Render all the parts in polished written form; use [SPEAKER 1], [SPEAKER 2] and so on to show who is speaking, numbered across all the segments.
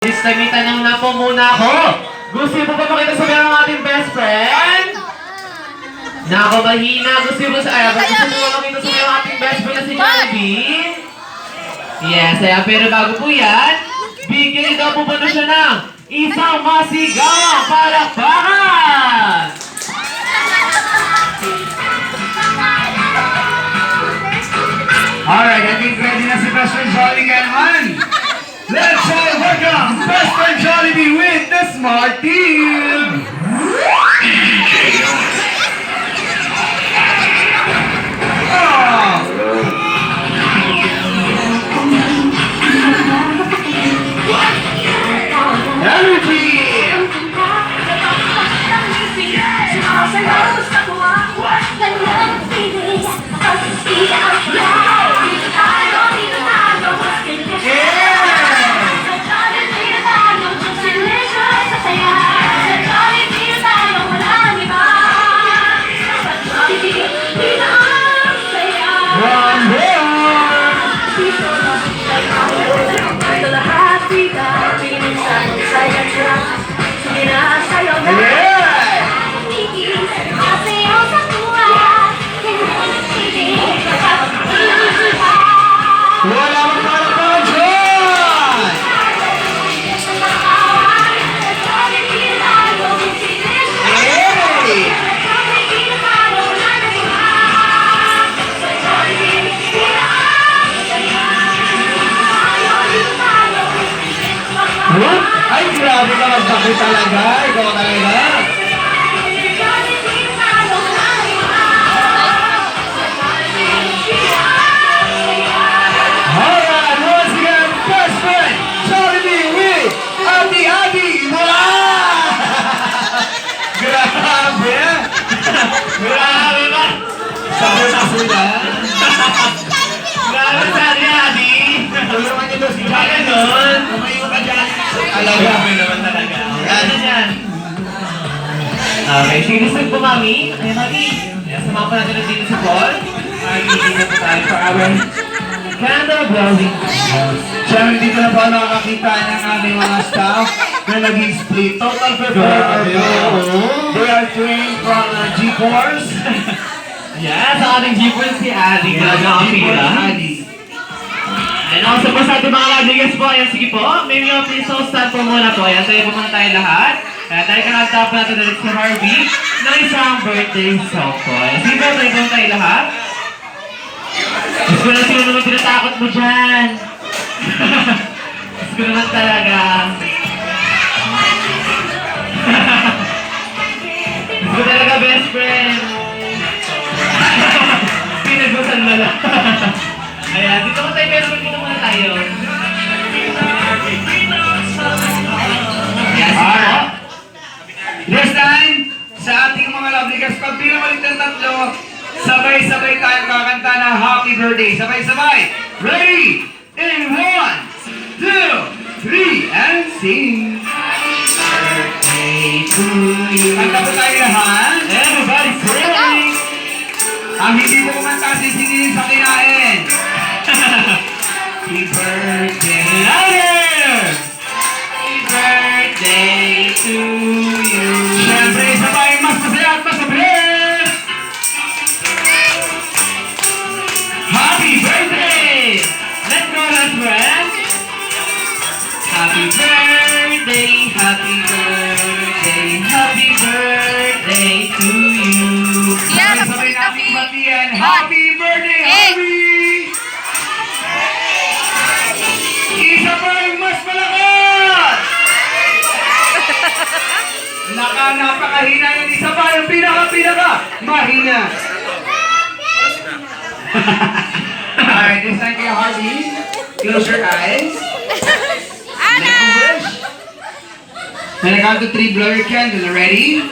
[SPEAKER 1] May tanong na po muna ako. Gusto niyo po ba makita sa ng ating best friend? Nako, mahina. Gusto niyo po makita sa ng ating best friend na si Jollibee? Yes, pero bago po yan, bigyan niyo daw po ba siya ng isang masigawang palakpakan!
[SPEAKER 2] Alright, I think ready na si Best Friend Jollibee naman. Let's all welcome Best Friend Jollibee with the Smart Team! Energy! Ay, grabe ka magtakot talaga. Ikaw talaga. Alright, once again, Best Friend Jollibee with Adi. Wow! Grabe!
[SPEAKER 1] Grabe ba?
[SPEAKER 2] Sabi na.
[SPEAKER 1] Grabe sa Adi!
[SPEAKER 2] Tulungan niyo si
[SPEAKER 1] Bakit nun?
[SPEAKER 2] Tumayo ka dyan.
[SPEAKER 1] Grabe naman talaga. Ano yan? Okay, sige gusto po, Mami. Ay, Mami. Sama po natin dito si Paul. Dito po tayo for our candle blowing.
[SPEAKER 2] Siyempre, dito na po nakakakita ng aming mga staff na naging split. Total performance. They are trained from G-Force.
[SPEAKER 1] Yes, sa ating G-Force si Adi. Grabe ang pila. And also po sa ating mga kaibigan po, ayan, sige po, maybe please all stand po muna po. Ayan, tayo po muna tayo lahat. Ayan, tayo kakanta po natin ulit si Harvey ng isang birthday song po. Ayan, sige po, tayo po tayo lahat. Gusto ko na sino naman tinatakot mo dyan. Gusto ko naman talaga. Gusto ko talaga best friend. Pinagbasan mo lang. Ayan, dito ko tayo, pero dito muna tayo. Yes,
[SPEAKER 2] Alright. This time, sa ating mga lovely guests, pag pinamalik ng tatlo, sabay-sabay tayo kakanta ng happy birthday. Sabay-sabay. Ready? In 1, 2, 3, and sing.
[SPEAKER 1] birthday to you.
[SPEAKER 2] Kanta po tayo lahat.
[SPEAKER 1] Everybody sing!
[SPEAKER 2] Ang hindi po kumanta, sisingin sa kinain.
[SPEAKER 1] Happy birthday, louder! Happy birthday to you.
[SPEAKER 2] Siyempre, sabay, mas masaya at mas mabilis.
[SPEAKER 1] Happy birthday! Let's go, let's friends! Happy birthday, happy birthday, happy birthday to you.
[SPEAKER 3] Yeah,
[SPEAKER 2] Sabay natin
[SPEAKER 3] happy
[SPEAKER 2] batian. Happy birthday, Harvey! Isa pa yung mas malakas! Napakahina yan. Isa pa yung pinaka mahina. Alright, this time kay Harvey. Close your eyes.
[SPEAKER 3] Ana!
[SPEAKER 2] Make a wish. When I count to 3, blow your candle. Ready? 1,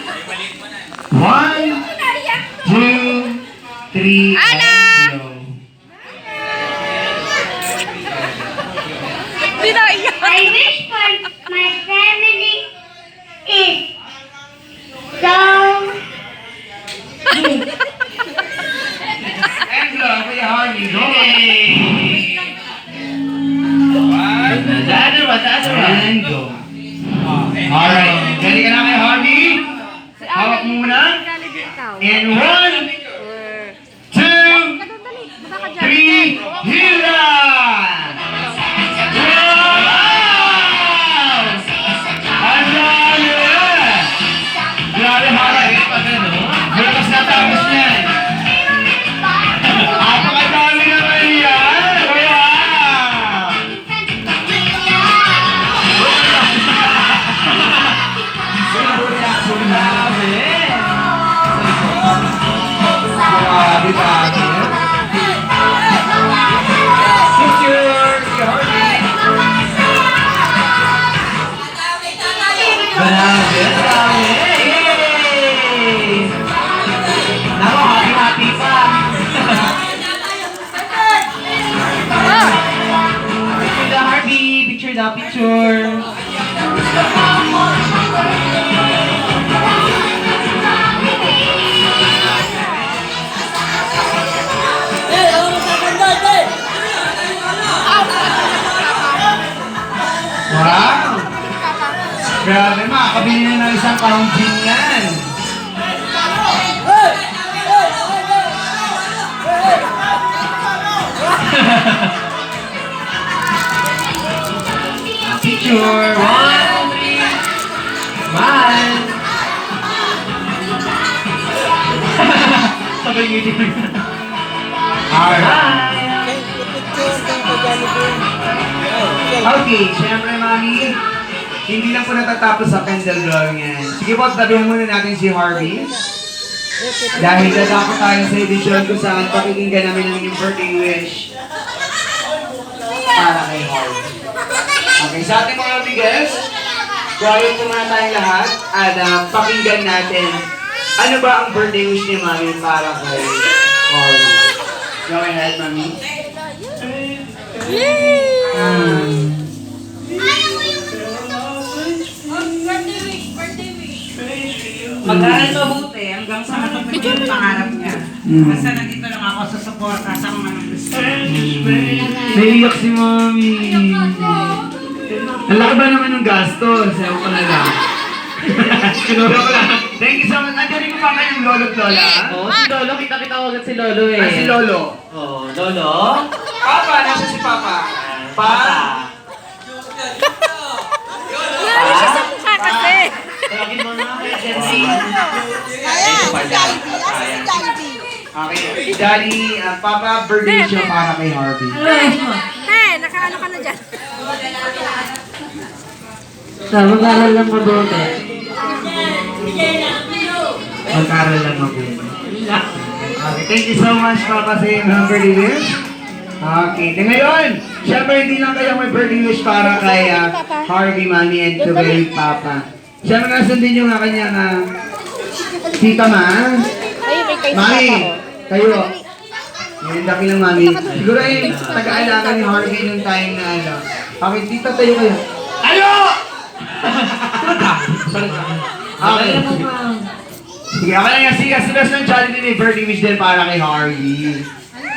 [SPEAKER 2] 2, 3,
[SPEAKER 3] Ana!
[SPEAKER 2] and blow.
[SPEAKER 4] I wish for my family is so good.
[SPEAKER 2] And blow, Kuya Harvey. Go!
[SPEAKER 1] Yay!
[SPEAKER 2] One,
[SPEAKER 1] The other one, the other one.
[SPEAKER 2] and go. Alright. Ready ka na kay Harvey? Hawak mo muna. And 1, 2, 3, hila! Wow! Ang dami! Grabe, Harvey. Malakas na tapos niyan. Apakadami naman yan! Wow! Grabe, grabe. Picture! Si Harvey. Grabe, grabe. Yay! Nako, happy-happy pa. Picture the Harvey. Picture the picture. Wow! Grabe, makakabili na ng isang kaunting yan. Picture, 1, 3, smile. Sabay ngiti. Alright. Okay, syempre mami, hindi lang po natatapos sa candle drawing yan. Sige po, tabihan muna natin si Harvey. Dahil dadako tayo sa edisyon kung saan pakikinggan namin ang inyong birthday wish para kay Harvey. Okay, sa ating mga bigas, quiet po muna tayong lahat at pakinggan natin ano ba ang birthday wish ni mami para kay Harvey. Go ahead, mami.
[SPEAKER 5] Mag-aaral mabuti hanggang sa matupad yung pangarap niya. Basta nandito lang ako sa suporta sa mga gusto.
[SPEAKER 2] Naiiyak si mami. Ang laki ba naman ng gastos? Ewan ko na lang. Sinuro ko lang. Thank you so much. Nandiyan rin ko pa kayong lolo at lola.
[SPEAKER 1] Oh, si Lolo, kita-kita ko agad si Lolo eh.
[SPEAKER 2] Ay, si lolo.
[SPEAKER 1] Oh, Lolo?
[SPEAKER 2] Papa, nasa si Papa?
[SPEAKER 3] Lalo siya sa mukha kasi.
[SPEAKER 1] Tawagin mo na kay Jency.
[SPEAKER 2] Okay. Daddy, Papa, birthday siya para kay Harvey.
[SPEAKER 3] Nakaano ka na dyan.
[SPEAKER 1] Mag-aral lang mabuti.
[SPEAKER 2] Mag-aral lang mabuti. Okay, thank you so much, Papa, sa iyong birthday wish. Okay, then ngayon, syempre hindi lang kayo may birthday wish para kay Harvey, Mami, and to kay Papa. Syempre nasundin nyo nga kanyang tita, Ma.
[SPEAKER 3] Ayun, may kayo
[SPEAKER 2] Mami, kayo. Ngayon, daki lang, Mami. Siguro yung taga-alaga ni Harvey nung time na ano. Okay, tita, tayo kayo. Tayo! Okay. Sige, ako lang yung sigas ng Jollibee may birthday wish din para kay Harvey.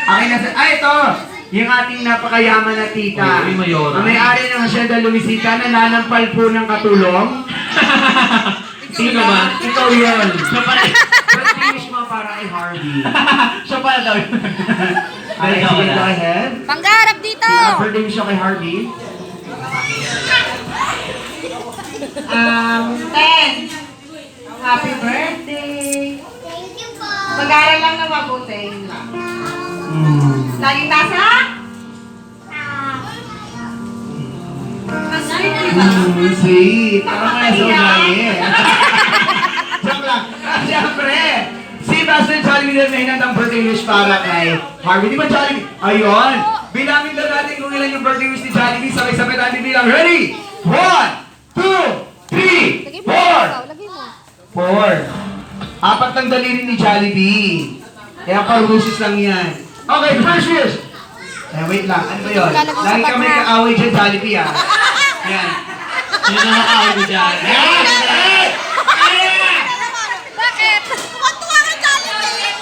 [SPEAKER 2] Okay na ito! Yung ating napakayaman na tita.
[SPEAKER 1] Uy, Mayora.
[SPEAKER 2] Ang may-ari ng Hacienda Luisita na nanampal po ng katulong.
[SPEAKER 1] Sino ba?
[SPEAKER 2] Ikaw yun.
[SPEAKER 1] Siya pala.
[SPEAKER 2] Birthday wish mo para kay Harvey.
[SPEAKER 1] Siya pala daw yun.
[SPEAKER 2] Okay, sige, go ahead.
[SPEAKER 3] Panggarap dito!
[SPEAKER 2] Birthday wish mo kay Harvey.
[SPEAKER 5] 10. Happy birthday!
[SPEAKER 4] Thank you po.
[SPEAKER 5] Mag-aaral lang na mabuti. Yun lang. Laging tasa?
[SPEAKER 2] Sweet. Parang kaya sa ugali. Joke lang. Siyempre, si Pastor Jollibee din may hinandang birthday wish para kay Harvey. Di ba Jollibee? Ayun. Bilangin daw natin kung ilan yung birthday wish ni Jollibee. Sabay-sabay natin bilang. Ready? 1, 2, 3, 4.
[SPEAKER 3] Lagay mo.
[SPEAKER 2] 4. Apat ng daliri ni Jollibee. Kaya parusis lang yan. Okay, first wish. Wait lang. Ano ba yun? Lagi kami kaaway dyan, Jollibee ah. Yan.
[SPEAKER 1] Sino na nakawin ko dyan?
[SPEAKER 2] Yan!
[SPEAKER 3] Bakit? Tuwa ka Jollibee!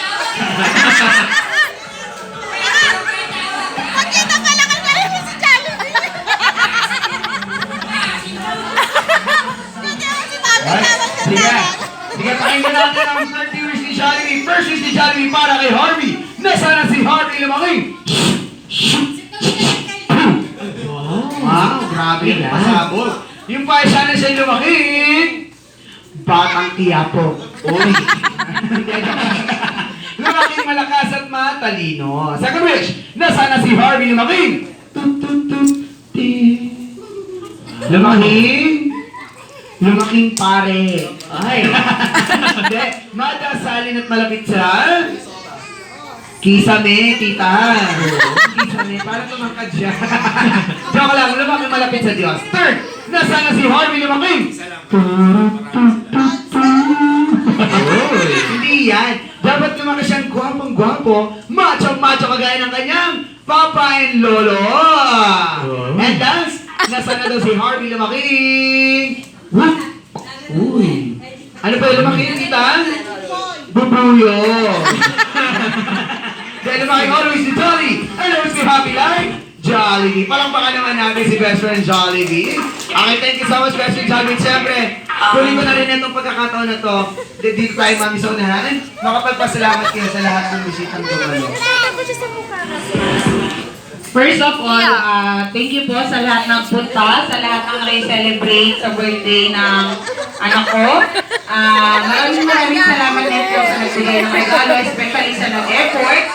[SPEAKER 3] Pagkita pa lang ang Jollibee si Jollibee!
[SPEAKER 2] Sige. Sige, pakinggan natin ang birthday wish ni Jollibee. First wish ni Jollibee para kay Harvey. Nasaan na si Harvey Lumaking? Wow, grabe yung pasabog. Yung pa sana siya lumaking. Batang Quiapo. Uy. Lumaking malakas at matalino. Second wish, nasaan na si Harvey Lumaking? Lumaking. Lumaking pare. Ay. Hindi. Madasalin at malapit sa Kisame, tita. Kisame, parang lumangkad siya. Joke lang, lumaking malapit sa Diyos. Third, nasaan na si Harvey Lumaking? Uy, hindi yan. Dapat lumaki siyang gwapong-gwapo, macho-macho kagaya ng kanyang papa and lolo. And thus, nasaan na daw si Harvey Lumaking? Uy. Ano ba yung lumaking, tita? Bubuyo. Dahil lumaking always si Jolly. And always si Happy Life. Jollibee. Palangpakan naman natin si best friend Jollibee. Okay, thank you so much best friend Jollibee. Siyempre, tuloy ko na rin itong pagkakataon na to. Dito tayo mami sa unahan. Makapagpasalamat kayo sa lahat ng bisitang dumalo.
[SPEAKER 5] First of all, thank you po sa lahat ng punta, sa lahat ng celebrate sa birthday ng anak ko. Maraming salamat din po sa nagbigay ng regalo, especially sa nag-effort,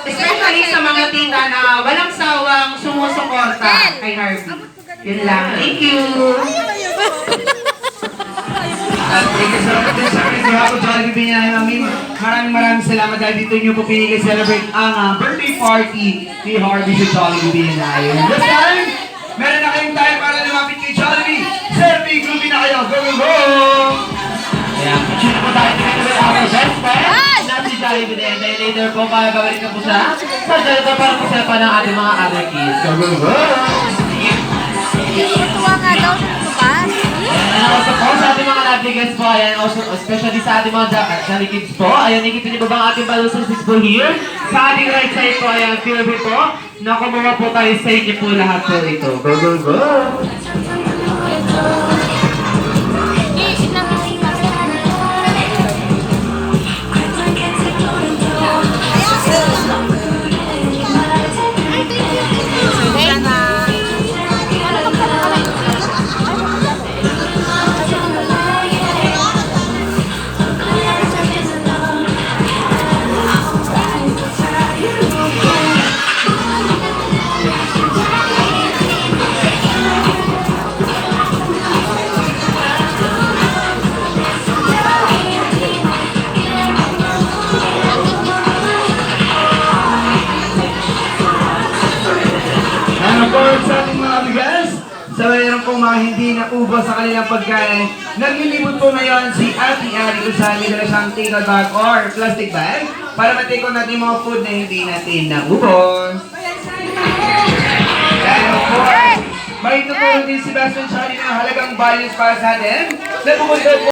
[SPEAKER 5] especially sa mga tita na walang sawang sumusuporta kay Harvey. Yun lang. Thank you!
[SPEAKER 2] At thank you so much din sa akin. Kaya ako Jollibee niya, mami. Maraming salamat dahil dito niyo po pinili celebrate ang birthday party ni Harvey sa Jollibee na yun. This time, meron na kayong time para lumapit kay Jollibee. Selfie, groovy na kayo. Go, go, go!
[SPEAKER 1] Ayan, picture po tayo with our best friend na si Jollibee din. Dahil later po, babalik na po siya sa dito para po siya pa ng ating mga other kids. Go, go, go!
[SPEAKER 3] Tuwa nga daw sa lumabas.
[SPEAKER 1] And also po sa ating mga lovely guests po, ayan, also, especially sa ating mga Jollibee kids po, ayan, nakikita niyo ba ba ang ating balusos po here? Sa ating right side po, ayan, feel free po, na kumuha po tayo sa inyo po lahat po ito. Go, go, go!
[SPEAKER 2] And of course, sa ating mga bigas, sa mayroon pong mga hindi naubos sa kanilang pagkain, naglilibot po ngayon si Ate Ali kung saan may dala siyang take bag or plastic bag para matake on natin yung mga food na hindi natin naubos. And of course, may tutulong din si Best Friend Shari ng halagang values para sa atin. Nagpupunta po